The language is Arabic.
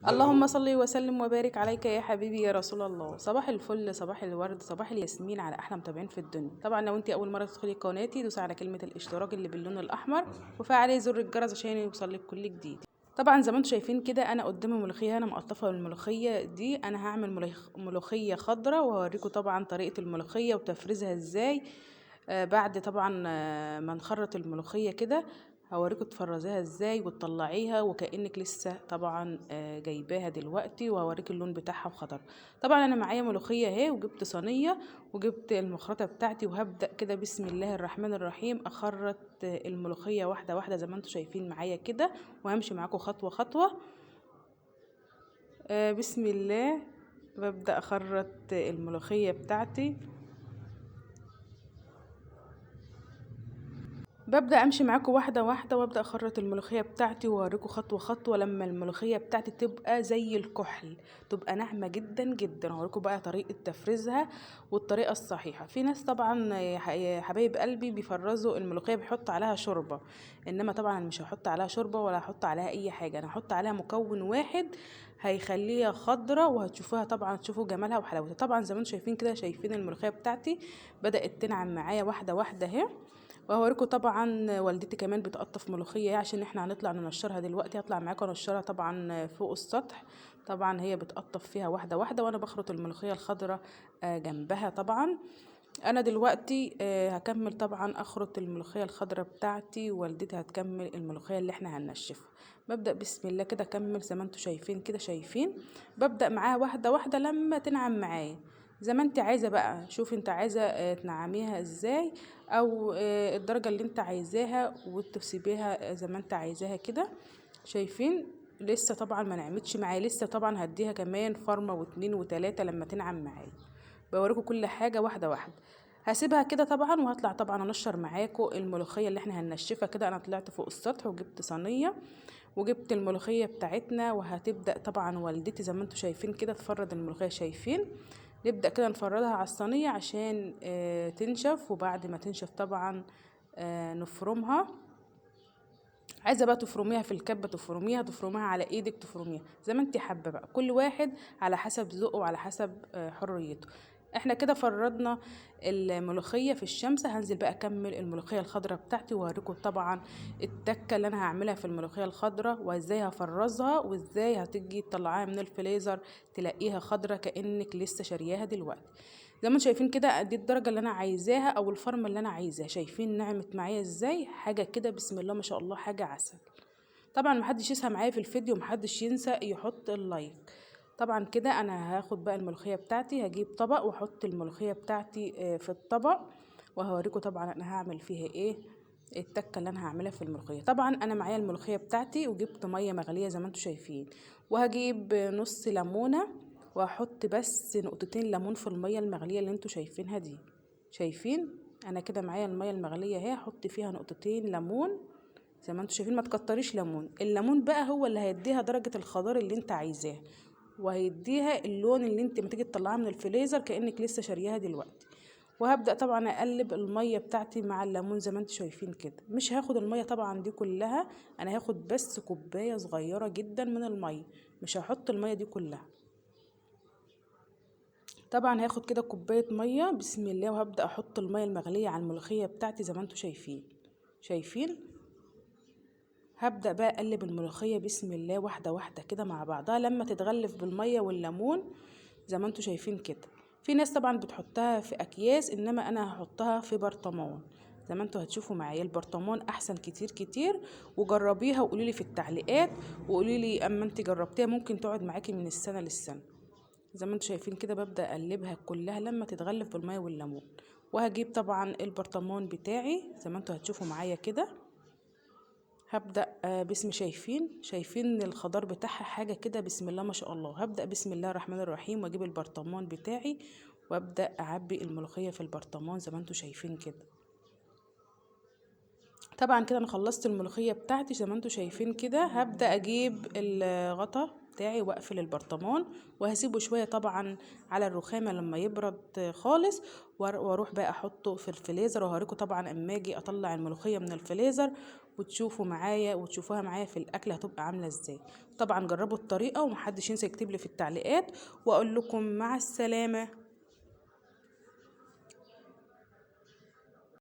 اللهم صل وسلم وبارك عليك يا حبيبي يا رسول الله. صباح الفل، صباح الورد، صباح الياسمين على احلى متابعين في الدنيا. طبعا لو انت اول مره تدخلي قناتي دوسي على كلمه الاشتراك اللي باللون الاحمر وفعلي زر الجرس عشان يوصلك كل جديد. طبعا زي ما انتم شايفين كده انا قدامي ملوخيه، انا مقطفه الملوخيه دي. انا هعمل ملوخيه خضراء وهوريكم طبعا طريقه الملوخيه وتفريزها ازاي. بعد طبعا ما نخرط الملوخيه كده هوريكم تفرزيها ازاي وتطلعيها وكأنك لسه طبعا جايباها دلوقتي، وهوريك اللون بتاعها وخضر. طبعا انا معايا ملوخيه اهي، وجبت صينيه وجبت المخرطه بتاعتي، وهبدأ كده بسم الله الرحمن الرحيم اخرط الملوخيه واحده واحده زي ما انتم شايفين معايا كده، وهمشي معاكم خطوه خطوه. بسم الله. ببدأ اخرط الملوخيه بتاعتي، ببدأ امشي معاكم واحده واحده وابدأ اخرط الملوخيه بتاعتي واوريكم خطوه خطوه لما الملوخيه بتاعتي تبقى زي الكحل، تبقى ناعمه جدا جدا. هوريكم بقى طريقه تفريزها والطريقه الصحيحه. في ناس طبعا يا حبايب قلبي بيفرزوا الملوخيه بيحط عليها شوربه، انما طبعا مش هحط عليها شوربه ولا هحط عليها اي حاجه. انا هحط عليها مكون واحد هيخليها خضرة، وهتشوفوها طبعا، تشوفوا جمالها وحلاوتها. طبعا زي ما انتم شايفين كده، شايفين الملوخيه بتاعتي بدأت تنعم معايا واحده واحده اهي. وهوريكم طبعا والدتي كمان بتقطف ملوخيه عشان احنا هنطلع ننشرها دلوقتي. هطلع معاكم انشرها طبعا فوق السطح. طبعا هي بتقطف فيها واحده واحده وانا بخرط الملوخيه الخضراء جنبها. طبعا انا دلوقتي هكمل طبعا اخرط الملوخيه الخضراء بتاعتي، ووالدتي هتكمل الملوخيه اللي احنا هننشفها. ببدأ بسم الله كده اكمل زي ما انتم شايفين كده، شايفين ببدأ معاها واحده واحده لما تنعم معايا زي ما انت عايزه. بقى شوفي انت عايزه تنعميها ازاي، او الدرجه اللي انت عايزاها وتسيبيها زي ما انت عايزاها كده. شايفين لسه طبعا ما نعمتش معايا، لسه طبعا هديها كمان فرمه واتنين وتلاته لما تنعم معايا. بوريكم كل حاجه واحده واحده. هسيبها كده طبعا وهطلع طبعا انشر معاكم الملوخيه اللي احنا هننشفها كده. انا طلعت فوق السطح وجبت صينيه وجبت الملوخيه بتاعتنا، وهتبدا طبعا والدتي زي ما انتم شايفين كده تفرد الملوخيه. شايفين نبدأ كده نفردها على الصينية عشان تنشف، وبعد ما تنشف طبعا نفرمها. عايزة بقى تفرميها في الكبة تفرميها على ايدك، تفرميها زي ما انت حابة بقى، كل واحد على حسب ذوقه وعلى حسب حريته. احنا كده فردنا الملوخية في الشمس. هنزل بقى اكمل الملوخية الخضراء بتاعتي وهوريكم طبعا التكة اللي انا هعملها في الملوخية الخضراء وازاي هفرزها وازاي هتيجي تطلعيها من الفريزر تلاقيها خضراء كأنك لسه شارياها دلوقتي. زي ما انتم شايفين كده دي الدرجة اللي انا عايزاها او الفرم اللي انا عايزاه. شايفين نعمت معايا ازاي؟ حاجة كده بسم الله ما شاء الله، حاجة عسل. طبعا محدش يسهى معايا في الفيديو، محدش ينسى يحط اللايك. طبعا كده انا هاخد بقى الملوخية بتاعتي، هجيب طبق واحط الملوخية بتاعتي في الطبق، وهوريكم طبعا انا هعمل فيها ايه التكه اللي انا هعملها في الملوخيه. طبعا انا معايا الملوخيه بتاعتي وجبت ميه مغليه زي ما انتم شايفين، وهجيب نص ليمونه وهحط بس نقطتين ليمون في الميه المغليه اللي انتم شايفينها دي. شايفين انا كده معايا الميه المغليه اهي، هحط فيها نقطتين ليمون زي ما انتم شايفين. ما تكتريش ليمون، الليمون بقى هو اللي هيديها درجه الخضار اللي انت عايزاه، وهيديها اللون اللي انت ما تيجي تطلعها من الفريزر كأنك لسه شارياها دلوقتي. وهبدأ طبعا اقلب المية بتاعتي مع الليمون زي ما انتم شايفين كده. مش هاخد المية طبعا دي كلها، انا هاخد بس كوباية صغيرة جدا من المية، مش هحط المية دي كلها. طبعا هاخد كده كوباية مية بسم الله، وهبدأ احط المية المغلية على الملوخية بتاعتي زي ما انتم شايفين. شايفين هبدأ بقى اقلب الملوخية بسم الله واحدة واحدة كده مع بعضها لما تتغلف بالمية والليمون زي ما انتم شايفين كده. في ناس طبعا بتحطها في اكياس، انما انا هحطها في برطمان زي ما انتوا هتشوفوا معايا. البرطمان احسن كتير كتير، وجربيها وقولي لي في التعليقات، وقولي لي اما انت جربتيها ممكن تقعد معاكي من السنه للسنه. زي ما انتوا شايفين كده ببدا اقلبها كلها لما تتغلف بالميه والليمون. وهجيب طبعا البرطمان بتاعي زي ما انتوا هتشوفوا معايا كده. هبدأ شايفين الخضار بتاعها حاجة كده بسم الله ما شاء الله. هبدأ بسم الله الرحمن الرحيم واجيب البرطمان بتاعي وابدأ اعبي الملوخية في البرطمان زي ما انتوا شايفين كده. طبعا كده انا خلصت الملوخية بتاعتي زي ما انتوا شايفين كده. هبدأ اجيب الغطا بتاعي واقفل البرطمان، وهسيبه شويه طبعا على الرخامه لما يبرد خالص، واروح بقى احطه في الفريزر. وهوريكم طبعا اما اجي اطلع الملوخيه من الفريزر وتشوفوها معايا في الاكل هتبقى عامله ازاي. طبعا جربوا الطريقه، ومحدش ينسى يكتب لي في التعليقات، واقول لكم مع السلامه.